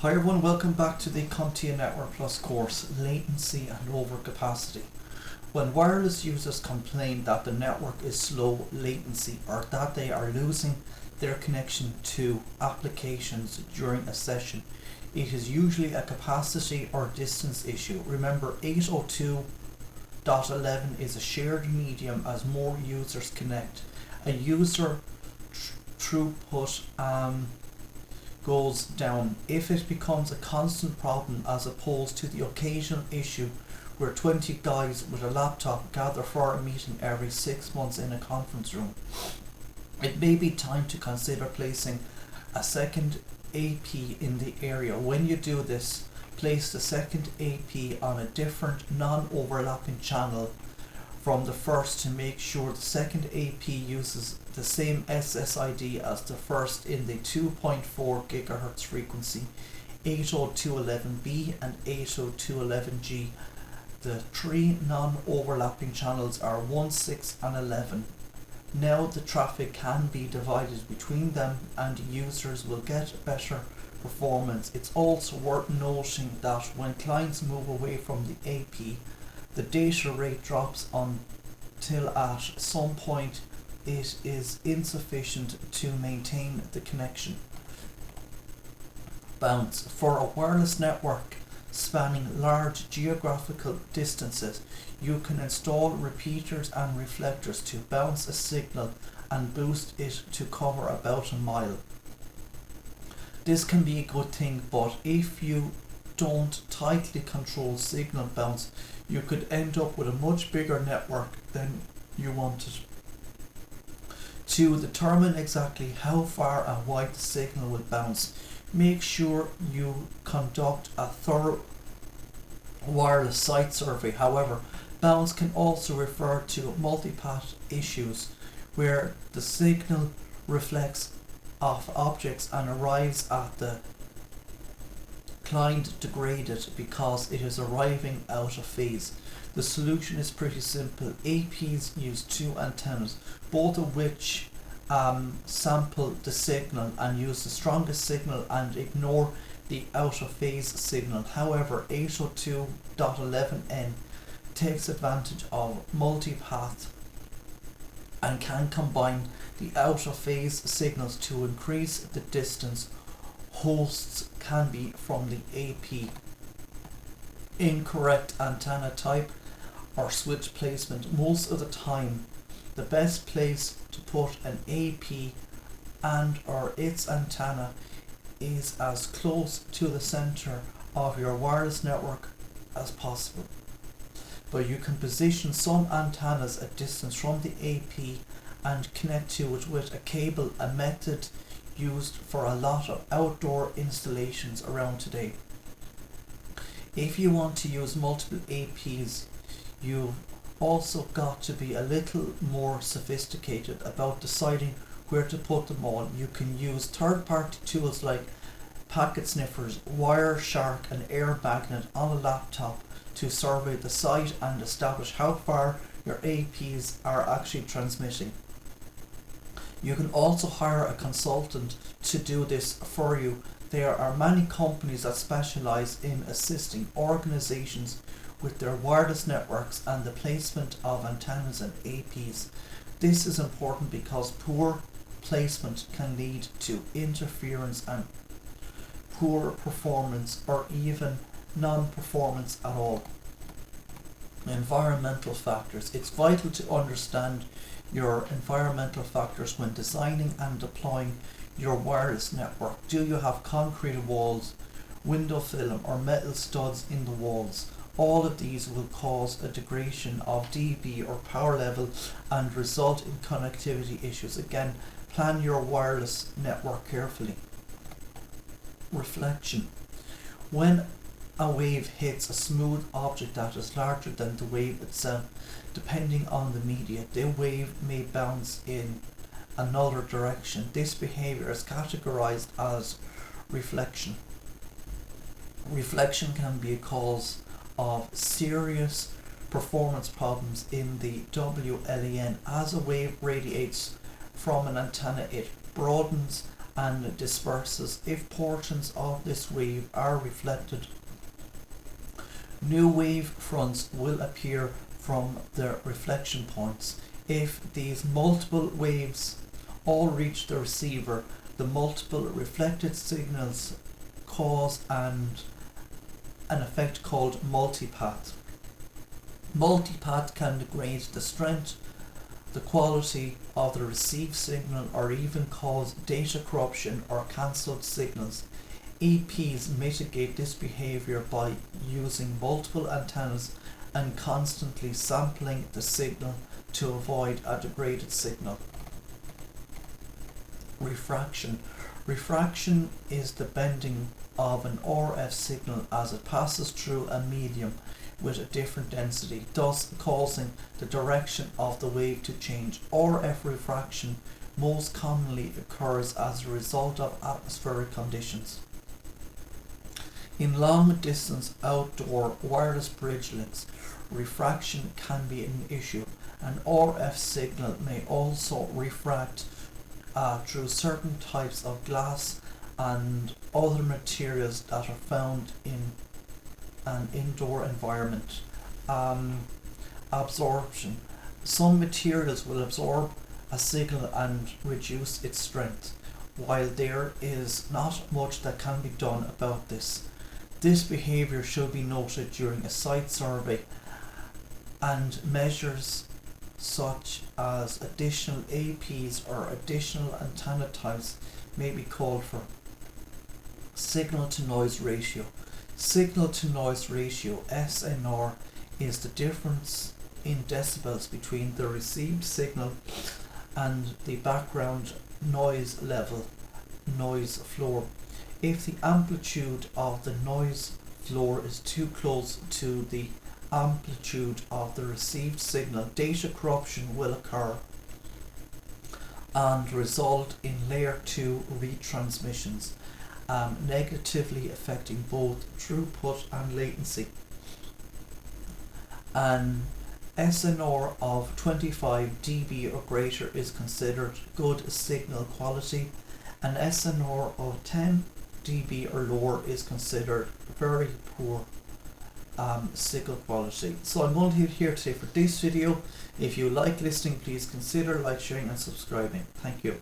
Hi everyone, welcome back to the Comptia Network Plus course, Latency and Overcapacity. When wireless users complain that the network is slow latency or that they are losing their connection to applications during a session, it is usually a capacity or distance issue. Remember, 802.11 is a shared medium as more users connect. A user throughput goes down if it becomes a constant problem as opposed to the occasional issue where 20 guys with a laptop gather for a meeting every 6 months in a conference room. It may be time to consider placing a second AP in the area. When you do this, place the second AP on a different non-overlapping channel from the first to make sure the second AP uses the same SSID as the first in the 2.4 GHz frequency, 802.11b and 802.11g. The three non-overlapping channels are 1, 6 and 11. Now the traffic can be divided between them and users will get better performance. It's also worth noting that when clients move away from the AP, the data rate drops until at some point it is insufficient to maintain the connection. Bounce. For a wireless network spanning large geographical distances, you can install repeaters and reflectors to bounce a signal and boost it to cover about a mile. This can be a good thing, but if you don't tightly control signal bounce, you could end up with a much bigger network than you wanted. To determine exactly how far and wide the signal will bounce, make sure you conduct a thorough wireless site survey. However, bounce can also refer to multipath issues where the signal reflects off objects and arrives at the client degraded because it is arriving out of phase. The solution is pretty simple. APs use two antennas, both of which sample the signal and use the strongest signal and ignore the out of phase signal. However, 802.11n takes advantage of multipath and can combine the out of phase signals to increase the distance hosts can be from the AP. Incorrect antenna type or switch placement. Most of the time, the best place to put an AP and or its antenna is as close to the center of your wireless network as possible. But you can position some antennas at distance from the AP and connect to it with a cable, a method used for a lot of outdoor installations around today. If you want to use multiple APs, you've also got to be a little more sophisticated about deciding where to put them all. You can use third-party tools like packet sniffers, Wireshark and Air Magnet on a laptop to survey the site and establish how far your APs are actually transmitting. You can also hire a consultant to do this for you. There are many companies that specialize in assisting organizations with their wireless networks and the placement of antennas and APs. This is important because poor placement can lead to interference and poor performance or even non-performance at all. Environmental factors. It's vital to understand your environmental factors when designing and deploying your wireless network. Do you have concrete walls, window film or metal studs in the walls? All of these will cause a degradation of dB or power level and result in connectivity issues. Again, plan your wireless network carefully. Reflection. When a wave hits a smooth object that is larger than the wave itself, depending on the media, the wave may bounce in another direction. This behavior is categorized as reflection. Reflection can be a cause of serious performance problems in the WLAN. As a wave radiates from an antenna, it broadens and disperses. If portions of this wave are reflected, new wave fronts will appear from the reflection points. If these multiple waves all reach the receiver, the multiple reflected signals cause an effect called multipath. Multipath can degrade the strength, the quality of the received signal, or even cause data corruption or cancelled signals. EPs mitigate this behavior by using multiple antennas and constantly sampling the signal to avoid a degraded signal. Refraction. Refraction is the bending of an RF signal as it passes through a medium with a different density, thus causing the direction of the wave to change. RF refraction most commonly occurs as a result of atmospheric conditions. In long distance outdoor wireless bridge links, refraction can be an issue. An RF signal may also refract through certain types of glass and other materials that are found in an indoor environment. Absorption. Some materials will absorb a signal and reduce its strength, while there is not much that can be done about this. This behavior should be noted during a site survey, and measures such as additional APs or additional antenna types may be called for. Signal to noise ratio. Signal to noise ratio, SNR, is the difference in decibels between the received signal and the background noise level, noise floor. If the amplitude of the noise floor is too close to the amplitude of the received signal, data corruption will occur and result in layer 2 retransmissions, negatively affecting both throughput and latency. An SNR of 25 dB or greater is considered good signal quality. An SNR of 10 dB or lower is considered very poor signal quality. So I'm going to leave it here today for this video. If you like listening, please consider like, sharing and subscribing. Thank you.